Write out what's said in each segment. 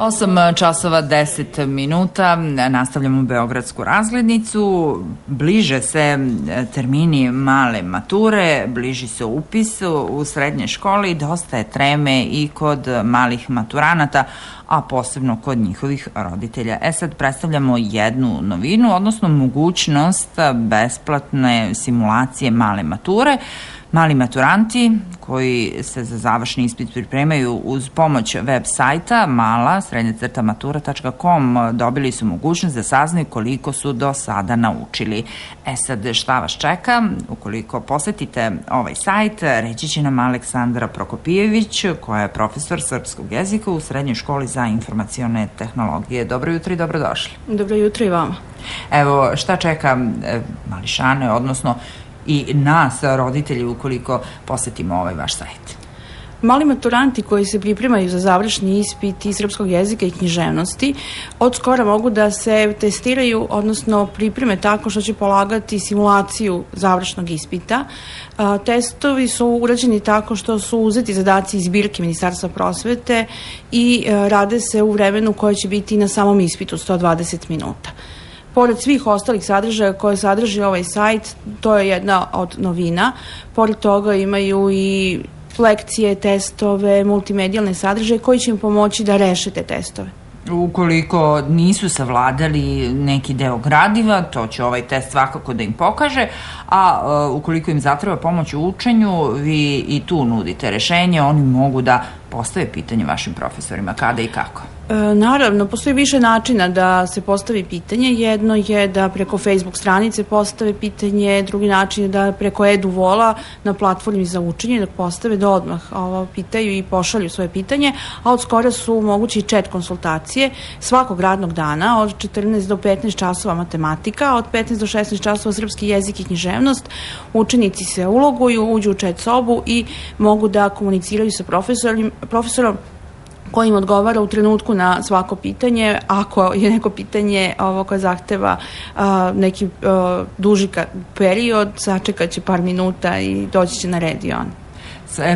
8 časova 10 minuta, nastavljamo Beogradsku razglednicu, bliže se termini male mature, bliži se upis u srednje škole i dosta je treme i kod malih maturanata, a posebno kod njihovih roditelja. Sad predstavljamo jednu novinu, odnosno mogućnost besplatne simulacije male mature. Mali maturanti koji se za završni ispit pripremaju uz pomoć web sajta mala-matura.com dobili su mogućnost da saznaju koliko su do sada naučili. Sad šta vas čeka? Ukoliko posetite ovaj sajt, reći će nam Aleksandra Prokopijević, koja je profesor srpskog jezika u Srednjoj školi za informacione tehnologije. Dobro jutro i dobrodošli. Dobro jutro i vama. Evo, šta čeka mališane, odnosno i nas, roditelji, ukoliko posetimo ovaj vaš sajt? Mali maturanti koji se pripremaju za završni ispit iz srpskog jezika i književnosti od skora mogu da se testiraju, odnosno pripreme tako što će polagati simulaciju završnog ispita. Testovi su urađeni tako što su uzeti zadaci iz zbirke Ministarstva prosvete i rade se u vremenu koje će biti na samom ispitu, 120 minuta. Pored svih ostalih sadržaja koje sadrži ovaj sajt, to je jedna od novina. Pored toga imaju i lekcije, testove, multimedijalne sadržaje koji će im pomoći da reše te testove. Ukoliko nisu savladali neki deo gradiva, to će ovaj test svakako da im pokaže, a ukoliko im zatreba pomoć u učenju, vi i tu nudite rešenje, oni mogu da postave pitanje vašim profesorima kada i kako. Naravno, postoji više načina da se postavi pitanje. Jedno je da preko Facebook stranice postave pitanje, drugi način je da preko EduVola na platformi za učenje da postave da odmah pitaju i pošalju svoje pitanje, a od skora su mogući i chat konsultacije svakog radnog dana od 14 do 15 časova matematika, od 15 do 16 časova srpski jezik i književnost. Učenici se uloguju, uđu u chat sobu i mogu da komuniciraju sa profesorom koji im odgovara u trenutku na svako pitanje. Ako je neko pitanje koje zahteva neki duži period, sačekat će par minuta i doći će na red i on.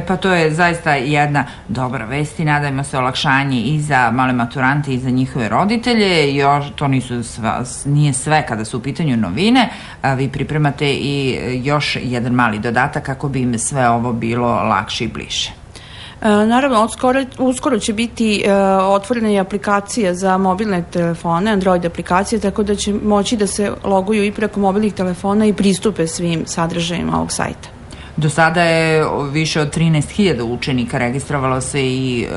Pa to je zaista jedna dobra vest i nadajmo se olakšanje i za male maturante i za njihove roditelje. To nije sve kada su u pitanju novine. Vi pripremate i još jedan mali dodatak kako bi im sve ovo bilo lakše i bliže. Naravno, uskoro će biti otvorena i aplikacija za mobilne telefone, Android aplikacije, tako da će moći da se loguju i preko mobilnih telefona i pristupe svim sadržajima ovog sajta. Do sada je više od 13.000 učenika registrovalo se i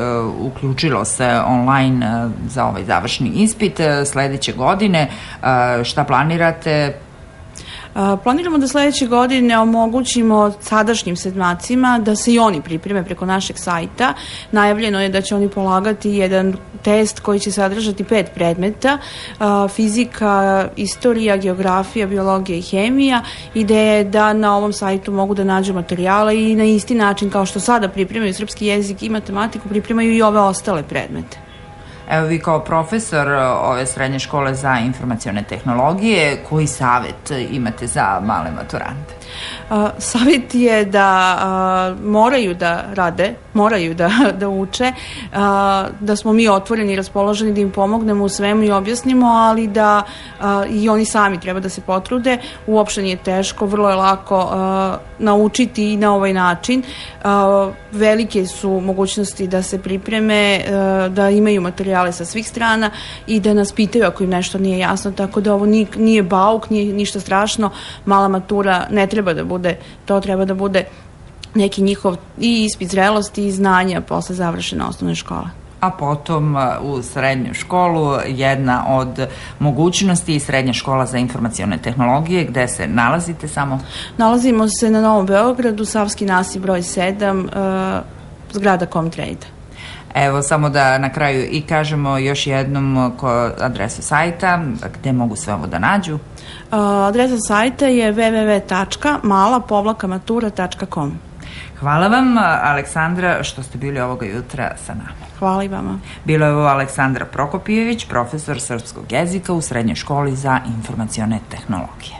uključilo se online za ovaj završni ispit. Sledeće godine šta planirate? Planiramo da sledeće godine omogućimo sadašnjim sedmacima da se i oni pripreme preko našeg sajta. Najavljeno je da će oni polagati jedan test koji će sadržati 5 predmeta, fizika, istorija, geografija, biologija i hemija. Ideja je da na ovom sajtu mogu da nađu materijale i na isti način kao što sada pripremaju srpski jezik i matematiku, pripremaju i ove ostale predmete. Evo, vi kao profesor ove Srednje škole za informacione tehnologije, koji savet imate za male maturante? Savet je da moraju da rade, moraju da uče, da smo mi otvoreni i raspoloženi da im pomognemo u svemu i objasnimo, ali da i oni sami treba da se potrude. Uopšte nije teško, vrlo je lako naučiti i na ovaj način. Velike su mogućnosti da se pripreme, da imaju materijale sa svih strana i da nas pitaju ako im nešto nije jasno, tako da ovo nije bauk, nije ništa strašno. Mala matura ne treba da bude, to treba da bude neki njihov i ispit zrelosti i znanja posle završene osnovne škole. A potom u srednju školu jedna od mogućnosti i Srednja škola za informacione tehnologije. Gde se nalazite samo? Nalazimo se na Novom Beogradu, Savski nasip broj 7, zgrada Comtrade. Evo, samo da na kraju i kažemo još jednom adresu sajta, gde mogu sve ovo da nađu. Adresa sajta je www.mala-matura.com. Hvala vam, Aleksandra, što ste bili ovoga jutra sa nama. Hvala i vama. Bila je ovo Aleksandra Prokopijević, profesor srpskog jezika u Srednjoj školi za informacione tehnologije.